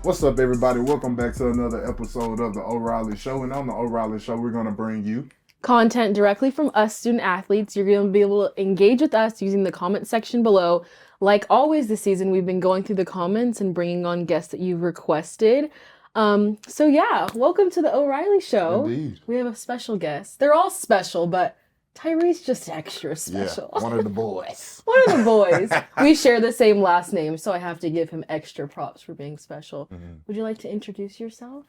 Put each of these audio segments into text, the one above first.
What's up, everybody? Welcome back to another episode of the O'Reilly Show. And on the O'Reilly Show, we're going to bring you content directly from us student athletes. You're going to be able to engage with us using the comment section below. Like always this season, we've been going through the comments and bringing on guests that you've requested. So yeah, welcome to the O'Reilly Show. Indeed. We have a special guest. They're all special, but Tyree's just extra special. Yeah, one of the boys. One of the boys. We share the same last name, so I have to give him extra props for being special. Mm-hmm. Would you like to introduce yourself?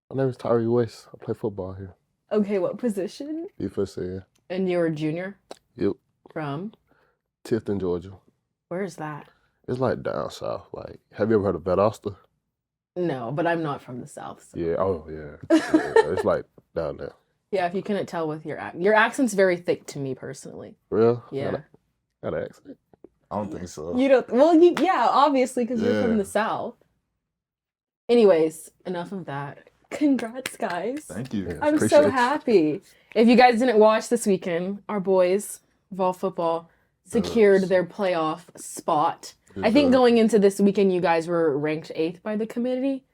My name is Tyree. I play football here. Okay, what position? Defensive. And you're a junior? Yep. From? Tifton, Georgia. Where's that? It's like down south. Like, have you ever heard of Valdosta? No, but I'm not from the south. So. Yeah. Oh, yeah. It's like down there. Yeah, if you couldn't tell with your accent. Your accent's very thick to me personally. Real? Yeah. Got an accent? I don't think so. You don't. Well, yeah, obviously, because you're from the south. Anyways, enough of that. Congrats, guys. Thank you. Yeah, I'm so happy. If you guys didn't watch this weekend, our boys, Vol football, secured their playoff spot. I think going into this weekend, you guys were ranked 8th by the committee.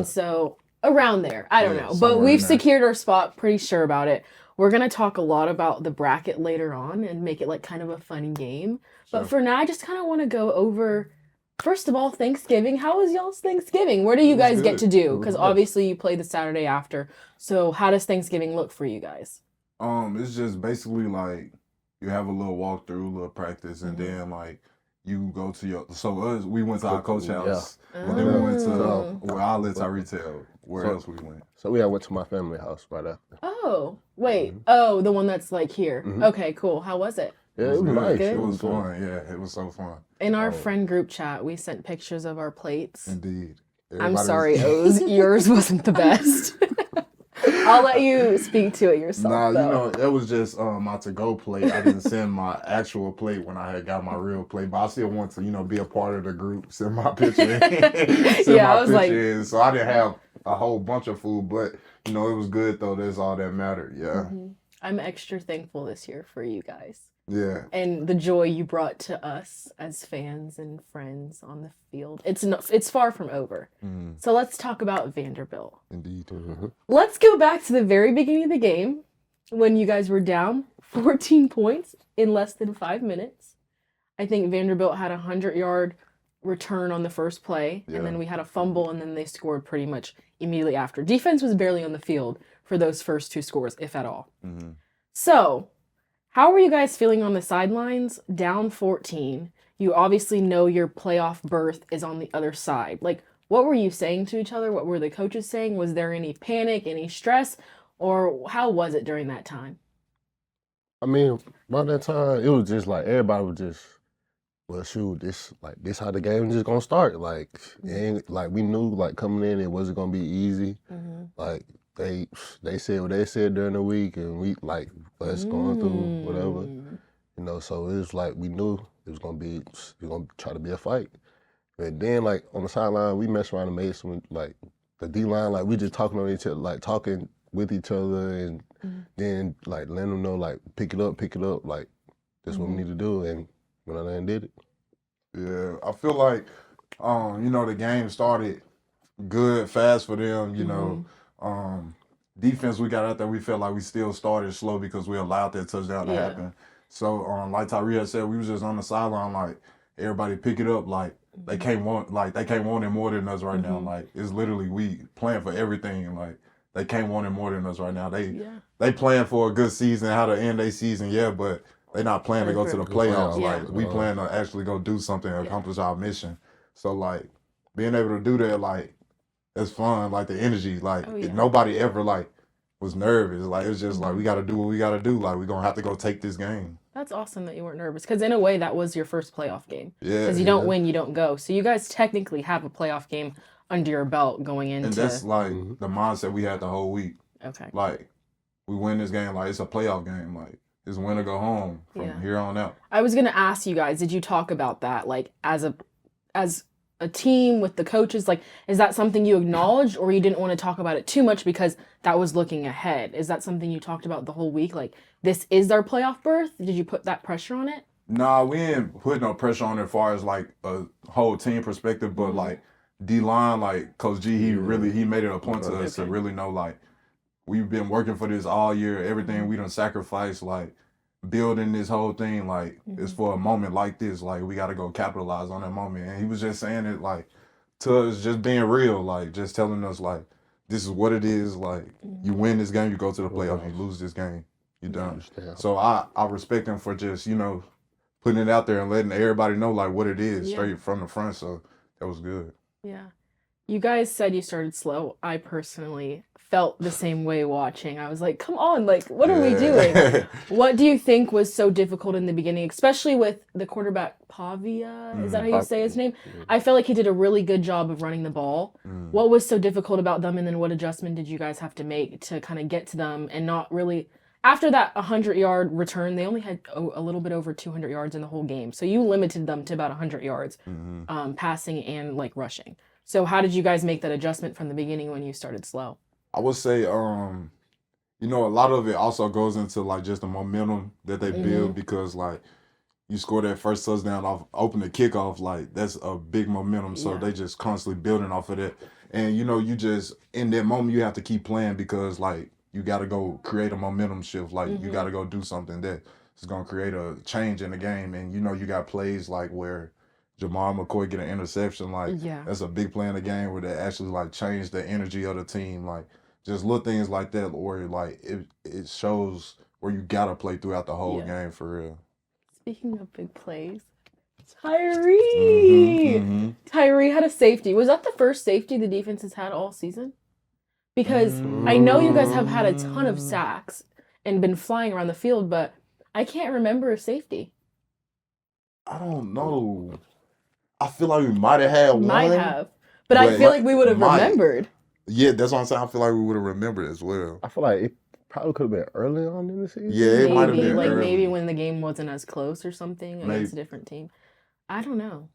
So around there. I don't know. But we've secured our spot, pretty sure about it. We're going to talk a lot about the bracket later on and make it like kind of a fun game. Sure. But for now, I just kind of want to go over, first of all, Thanksgiving. How was y'all's Thanksgiving? What do you guys get to do? Because obviously you play the Saturday after. So how does Thanksgiving look for you guys? It's just basically like you have a little walkthrough, a little practice, and then like you go to your. So we went to our coach house, and then we went to where I let Tyree tell where else we went. So we went to my family house right after. Oh, wait. Oh, the one that's like here. Okay, cool. How was it? Yeah, it was nice. It was fun. Yeah, it was so fun. In our friend group chat, we sent pictures of our plates. Indeed. I'm sorry, Oz. Yours wasn't the best. I'll let you speak to it yourself. Nah, though. You know, that was just my to-go plate. I didn't send my actual plate when I had got my real plate, but I still want to, be a part of the group, send my picture in. In. So I didn't have a whole bunch of food, but, it was good, though. That's all that mattered, yeah. Mm-hmm. I'm extra thankful this year for you guys. Yeah. And the joy you brought to us as fans and friends on the field. It's far from over. So let's talk about Vanderbilt. Indeed. Let's go back to the very beginning of the game when you guys were down 14 points in less than 5 minutes. I think Vanderbilt had a 100-yard return on the first play, and then we had a fumble, and then they scored pretty much immediately after. Defense was barely on the field for those first 2 scores, if at all. So how were you guys feeling on the sidelines? Down 14. You obviously know your playoff berth is on the other side. Like, what were you saying to each other? What were the coaches saying? Was there any panic, any stress? Or how was it during that time? I mean, by that time, it was just like everybody was just, well, shoot, this how the game is just going to start. Like, we knew, like, coming in, it wasn't going to be easy. Like, they said what they said during the week, and we like us going through whatever, So it was like we knew it was gonna try to be a fight. But then like on the sideline, we messed around and made some like the D line, like we just talking on each other, like talking with each other, and then like letting them know like pick it up, like that's what we need to do, and went out there and did it. Yeah, I feel like the game started good, fast for them, defense, we got out there, we felt like we still started slow because we allowed that touchdown to happen. So, like Tyree had said, we was just on the sideline, like, everybody pick it up, like, they can't want it more than us right now. Like, it's literally, we playing for everything, like, they can't want it more than us right now. They playing for a good season, how to end their season, but they not playing to go to the playoffs. Like, we plan to actually go do something and accomplish our mission. So, like, being able to do that, like, it's fun, like the energy, like nobody ever like was nervous. Like it's just like we got to do what we got to do. Like we're gonna have to go take this game. That's awesome that you weren't nervous because in a way that was your first playoff game. Yeah, because you don't win, you don't go. So you guys technically have a playoff game under your belt going into. And that's like the mindset we had the whole week. Okay. Like we win this game, like it's a playoff game. Like it's win or go home from here on out. I was gonna ask you guys, did you talk about that like as a team with the coaches? Like, is that something you acknowledged or you didn't want to talk about it too much because that was looking ahead? Is that something you talked about the whole week? Like, this is our playoff berth? Did you put that pressure on it? Nah, we didn't put no pressure on it as far as like a whole team perspective, but like D-line, like Coach G, he Yeah. made it a point to us to Okay. really know, like, we've been working for this all year. Everything Mhm. we done sacrificed, like, building this whole thing, like, it's Mhm. for a moment like this. Like, we got to go capitalize on that moment. And he was just saying it, like, to us, just being real, like, just telling us, like, this is what it is. Like, you win this game, you go to the playoffs. You lose this game, you done. Understand. So I respect him for just, putting it out there and letting everybody know, like, what it is Yeah. straight from the front. So that was good. Yeah. You guys said you started slow. I personally felt the same way watching. I was like, come on, like, what are we doing? What do you think was so difficult in the beginning, especially with the quarterback Pavia? Is that how you say his name? I felt like he did a really good job of running the ball. What was so difficult about them, and then what adjustment did you guys have to make to kind of get to them and not really... After that 100-yard return, they only had a little bit over 200 yards in the whole game. So you limited them to about 100 yards, passing and, like, rushing. So how did you guys make that adjustment from the beginning when you started slow? I would say, a lot of it also goes into like just the momentum that they build because like you score that first touchdown off open the kickoff, like that's a big momentum. So Yeah. they just constantly building off of that. And you just in that moment you have to keep playing because like you gotta go create a momentum shift. Like you gotta go do something that is gonna create a change in the game. And you got plays like where Jamal McCoy get an interception, like Yeah. that's a big play in the game where they actually like change the energy of the team. Like just little things like that where like it shows where you gotta play throughout the whole game for real. Speaking of big plays, Tyree! Tyree had a safety. Was that the first safety the defense has had all season? Because I know you guys have had a ton of sacks and been flying around the field, but I can't remember a safety. I don't know. I feel like we might have had one. Might have. But I feel like we would have remembered. Yeah, that's what I'm saying. I feel like we would have remembered as well. I feel like it probably could have been early on in the season. Yeah, it might have been like early. maybe when the game wasn't as close or something against Maybe. a different team. I don't know.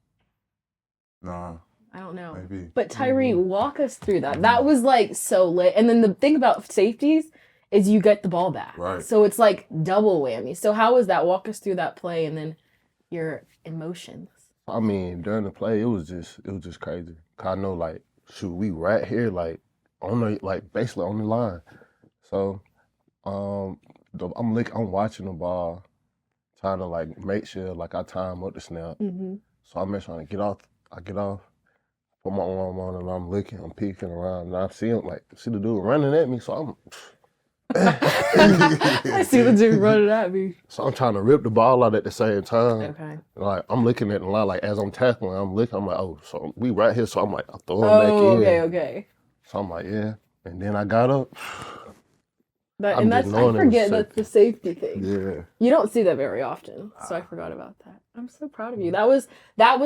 Nah, I don't know. maybe. But Tyree, walk us through that. That was like so lit. And then the thing about safeties is you get the ball back. Right. So it's like double whammy. So how was that? Walk us through that play and then your emotions. I mean, during the play, it was just crazy. 'Cause I know, like, shoot, we right here, like, basically on the line. So, I'm watching the ball, trying to like make sure like I time up the snap. So I'm trying to get off. I get off, put my arm on, and I'm peeking around, and I see the dude running at me. So I'm. I see the dude running at me. So I'm trying to rip the ball out at the same time. Okay. Like I'm looking at the line, like as I'm tackling, I'm like, oh, so we right here. So I'm like, I throw him back in. Okay. So I'm like, yeah. And then I got up. I forget that's the safety thing. Yeah. You don't see that very often, so I forgot about that. I'm so proud of you. That was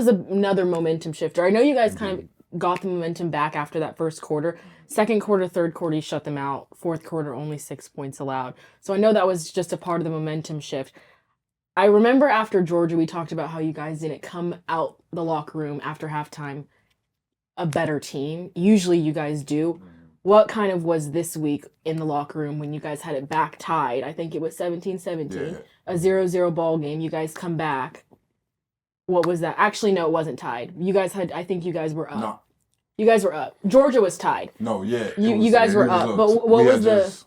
another momentum shifter. I know you guys kind of got the momentum back after that first quarter. Second quarter, third quarter, you shut them out. Fourth quarter, only 6 points allowed. So I know that was just a part of the momentum shift. I remember after Georgia, we talked about how you guys didn't come out the locker room after halftime a better team. Usually you guys do. What kind of was this week in the locker room when you guys had it back tied? I think it was 17-17, a 0-0 ball game. You guys come back. What was that? Actually, no, it wasn't tied. I think you guys were up. No. You guys were up. Georgia was tied. No, yeah. You guys were up. But what was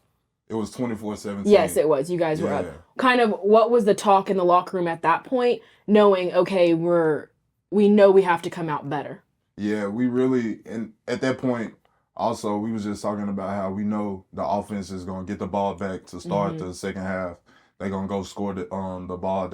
it was 24-17. Yes, it was. You guys were up. Kind of what was the talk in the locker room at that point, knowing, okay, we know we have to come out better? Yeah, we really, and at that point, also, we was just talking about how we know the offense is going to get the ball back to start the second half. They're going to go score the ball.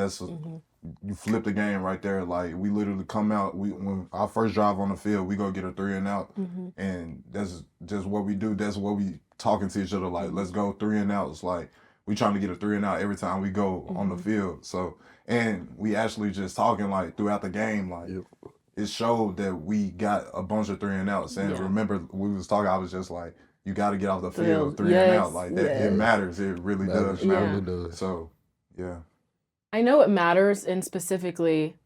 You flip the game right there. Like, we literally come out. When our first drive on the field, we go get a 3 and out. And that's just what we do. That's what we talking to each other. Like, let's go 3 and out. It's like, we trying to get a 3 and out every time we go on the field. So, and we actually just talking, like, throughout the game, like, it showed that we got a bunch of 3 and outs. And remember, we was talking, I was just like, you got to get off the field 3 and out. Like, that, it matters. It really does. It really does. So, yeah. I know it matters, and specifically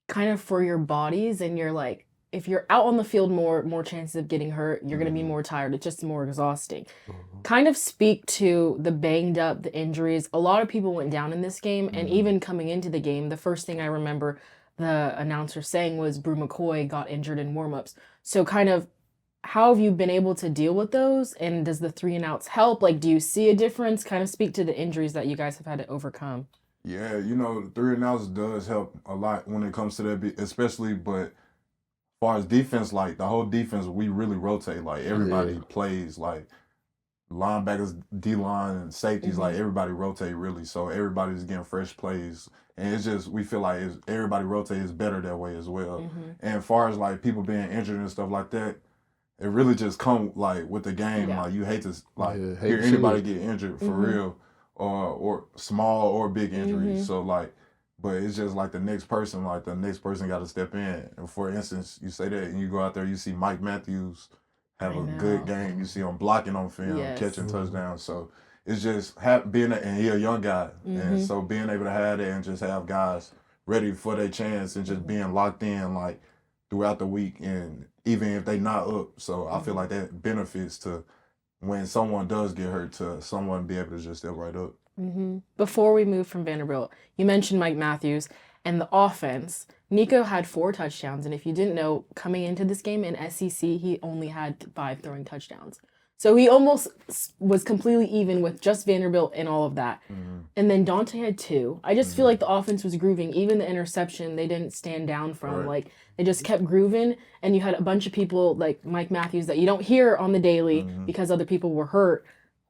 kind of for your bodies, and you're like, if you're out on the field more chances of getting hurt, you're going to be more tired. It's just more exhausting. Kind of speak to the banged up, the injuries. A lot of people went down in this game, and even coming into the game, the first thing I remember, the announcer saying was Brew McCoy got injured in warmups. So kind of how have you been able to deal with those? And does the 3 and outs help? Like, do you see a difference? Kind of speak to the injuries that you guys have had to overcome. Yeah, the 3 and outs does help a lot when it comes to that, especially, but as far as defense, like the whole defense, we really rotate. Like everybody plays, like linebackers, D-line, and safeties, like everybody rotate really. So everybody's getting fresh plays. And it's just, we feel like everybody rotates better that way as well. And as far as like people being injured and stuff like that, it really just come like with the game. Like you hate to hear anybody get injured for real, or small or big injuries. So like, but it's just like the next person got to step in. And for instance, you say that and you go out there, you see Mike Matthews have a good game. You see him blocking on film, catching touchdowns. So it's just and he's a young guy. And so being able to have that and just have guys ready for their chance and just being locked in like throughout the week, and even if they not up. So I feel like that benefits to when someone does get hurt, to someone be able to just step right up. Before we move from Vanderbilt, you mentioned Mike Matthews and the offense. Nico had 4 touchdowns, and if you didn't know, coming into this game in SEC, he only had 5 throwing touchdowns. So he almost was completely even with just Vanderbilt and all of that. And then Dante had 2. I just feel like the offense was grooving. Even the interception, they didn't stand down from. Like, they just kept grooving. And you had a bunch of people like Mike Matthews that you don't hear on the daily because other people were hurt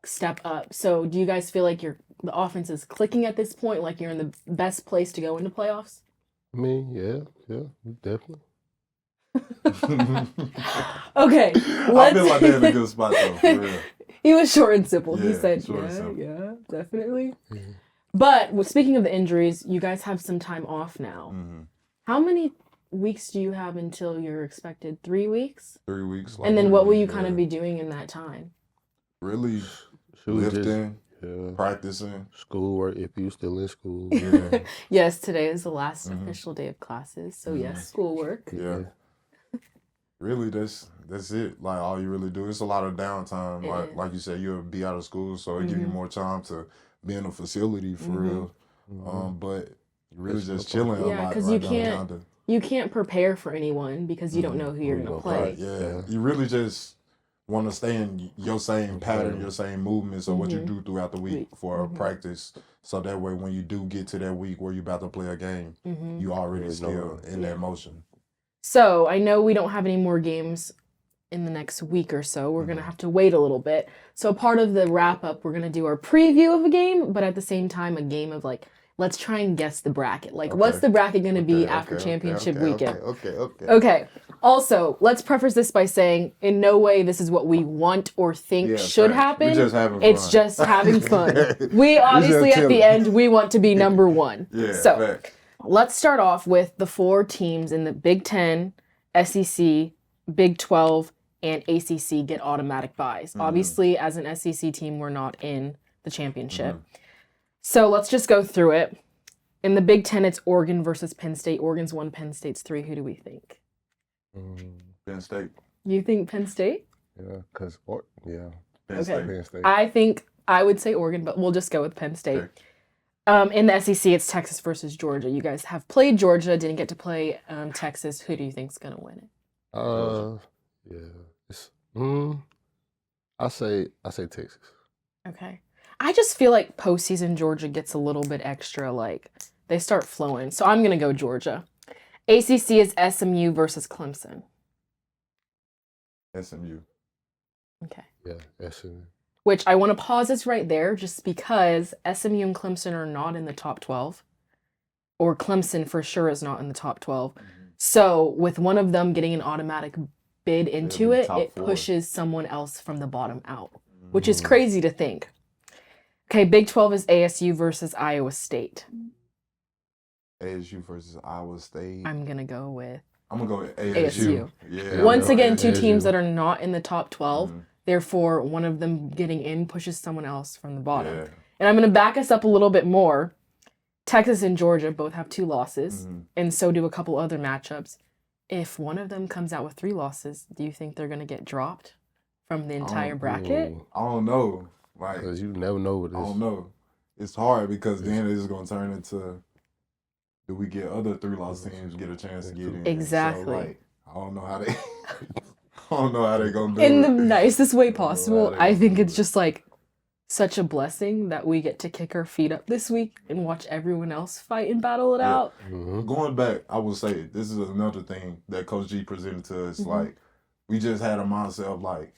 step up. So do you guys feel like the offense is clicking at this point? Like you're in the best place to go into playoffs? I mean, yeah, definitely. Okay, I feel like they're in a good spot though, for real. He was short and simple. He said, yeah, definitely. But speaking of the injuries, you guys have some time off now. How many weeks do you have until you're expected? 3 weeks? 3 weeks. And then what will you kind of be doing in that time? Really lifting, practicing. Schoolwork, if you still in school. Yes, today is the last official day of classes. So yes, schoolwork. Yeah. Really, that's it. Like all you really do. It's a lot of downtime. Like you said, you'll be out of school, so it give you more time to be in a facility for real. But really just chilling a lot. Because you can't prepare for anyone because you don't know who you're gonna play. Yeah. You really just want to stay in your same pattern, your same movements of what you do throughout the week for practice. So that way, when you do get to that week where you're about to play a game, you already still in that motion. So I know we don't have any more games in the next week or so. We're going to have to wait a little bit. So part of the wrap up, we're going to do our preview of a game, but at the same time, a game of like, let's try and guess the bracket. Like, what's the bracket going to be after championship weekend? Okay. Also, let's preface this by saying, in no way this is what we want or think should happen. We're just having fun. It's just having fun. We obviously, at the end, we want to be number 1. So let's start off with the 4 teams in the Big 10, SEC, Big 12, and ACC get automatic buys. Obviously, as an SEC team, we're not in the championship. So let's just go through it. In the Big 10, it's Oregon versus Penn State. Oregon's 1, Penn State's 3. Who do we think? Penn State. You think Penn State? Yeah, because, Penn State. I would say Oregon, but we'll just go with Penn State. In the SEC, it's Texas versus Georgia. You guys have played Georgia, didn't get to play Texas. Who do you think's going to win it? I say Texas. Okay. I just feel like postseason Georgia gets a little bit extra, like, they start flowing. So I'm going to go Georgia. ACC is SMU versus Clemson. SMU. Okay. Yeah, SMU. Which I want to pause this right there just because SMU and Clemson are not in the top 12. Or Clemson for sure is not in the top 12. So with one of them getting an automatic bid into it, it pushes someone else from the bottom out, which is crazy to think. Okay, Big 12 is ASU versus Iowa State. ASU versus Iowa State. I'm going to go with ASU. Yeah. Once again, 2 teams that are not in the top 12. Therefore, one of them getting in pushes someone else from the bottom. Yeah. And I'm going to back us up a little bit more. Texas and Georgia both have 2 losses, and so do a couple other matchups. If one of them comes out with 3 losses, do you think they're going to get dropped from the entire bracket? I don't know. Because you never know what I don't know. It's hard because then it's going to turn into, do we get other 3-loss teams get a chance to get in? Exactly. So, like, I don't know how they. I don't know how they gonna do In it. the nicest way I don't know how possible, they I gonna think do it's it. just like such a blessing that we get to kick our feet up this week and watch everyone else fight and battle it Yeah. out. Going back, I would say this is another thing that Coach G presented to us. Mhm. Like, we just had a mindset of like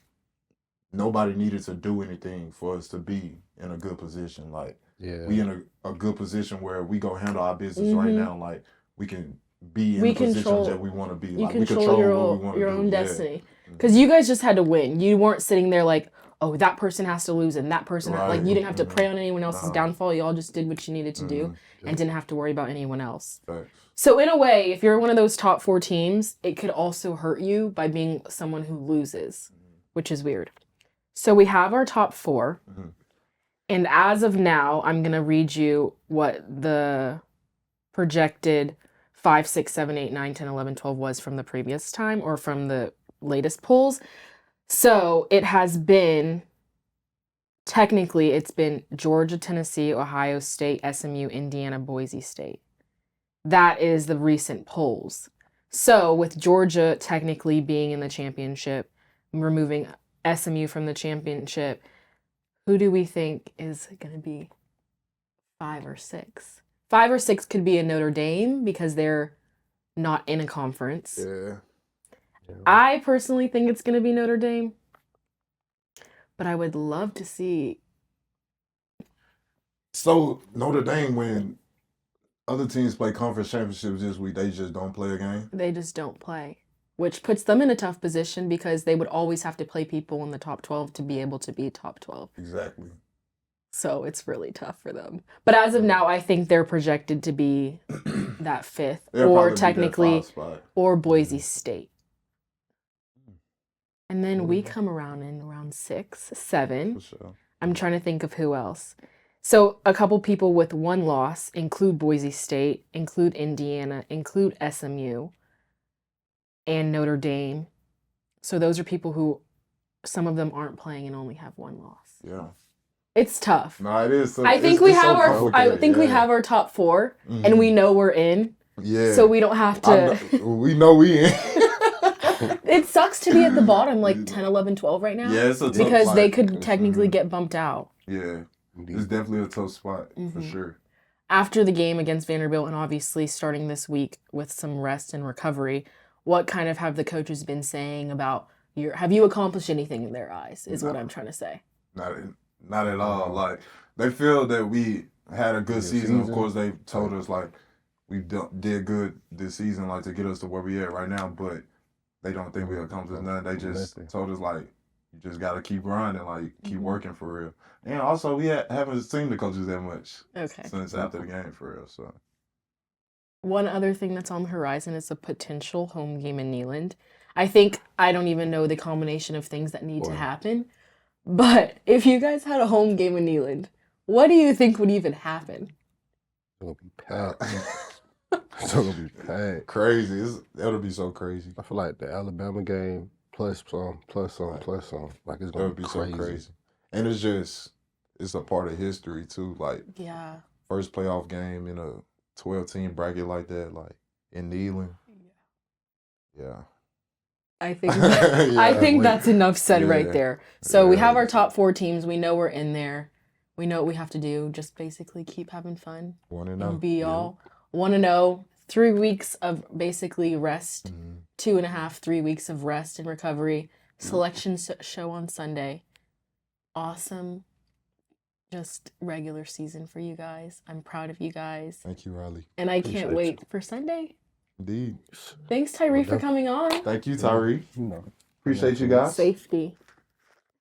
nobody needed to do anything for us to be in a good position. Like, Yeah. we in a good position where we go handle our business right Mhm. now. Like, we can be in We the positions control- that we want to be. You Like, we control control your, what we want to your do. own Yeah. destiny. Because you guys just had to win. You weren't sitting there like, oh, that person has to lose and that person, like, Right. you didn't have to Mhm. prey on anyone else's No. downfall. You all just did what you needed to do Mhm. and didn't have to worry about anyone else. Facts. So in a way, if you're one of those top 4 teams, it could also hurt you by being someone who loses, which is weird. So we have our top 4. Mhm. And as of now, I'm going to read you what the projected 5, 6, 7, 8, 9, 10, 11, 12 was from the previous time or from the latest polls. So it has been, technically, it's been Georgia, Tennessee, Ohio State, SMU, Indiana, Boise State. That is the recent polls. So with Georgia technically being in the championship, removing SMU from the championship, who do we think is going to be 5 or 6? 5 or 6 could be a Notre Dame because they're not in a conference. Yeah. I personally think it's going to be Notre Dame, but I would love to see. So Notre Dame, when other teams play conference championships this week, they just don't play a game. They just don't play, which puts them in a tough position because they would always have to play people in the top 12 to be able to be top 12. Exactly. So it's really tough for them. But as of now, I think they're projected to be that 5th They'll or probably be that technically 5 spot. or Boise State. And then we come around in round 6, 7. For sure. I'm trying to think of who else. So a couple people with 1 loss include Boise State, include Indiana, include SMU, and Notre Dame. So those are people who, some of them aren't playing and only have 1 loss. Yeah. It's tough. No, it is. I think we have we have our top 4, and we know we're in. Yeah. So we don't have to. We know we in. It sucks to be at the bottom, like 10, 11, 12 right now. Yeah, it's a tough because spot. they could technically get bumped out. Yeah. It's definitely a tough spot for sure. After the game against Vanderbilt, and obviously starting this week with some rest and recovery, what kind of have the coaches been saying about have you accomplished anything in their eyes, is what I'm trying to say. Not at all. Like, they feel that we had a good season. Of course, they told us, like, we did good this season, like, to get us to where we at right now, but they don't think we accomplished nothing. They just told us, like, you just got to keep grinding, like, keep working for real. And also, we haven't seen the coaches that much since after the game, for real. So, one other thing that's on the horizon is a potential home game in Neyland. I don't even know the combination of things that need to happen. But if you guys had a home game in Neyland, what do you think would even happen? It's gonna be packed. It's gonna be packed. Crazy. That'll be so crazy. I feel like the Alabama game plus some. Like, it's That gonna would be so crazy. And it's a part of history too. Like, Yeah. first playoff game in a 12-team bracket like that, like in Neyland. Yeah. I think that's enough said right there. So we have our top 4 teams. We know we're in there. We know what we have to do. Just basically keep having fun. 1-0. And be all 1-0. 3 weeks of basically rest. 2.5, 3 weeks of rest and recovery. Selection show on Sunday. Awesome. Just regular season for you guys. I'm proud of you guys. Thank you, Riley. And I can't wait for Sunday. Indeed. Thanks, Tyree, for coming on. Thank you, Tyree. Appreciate you guys. Safety.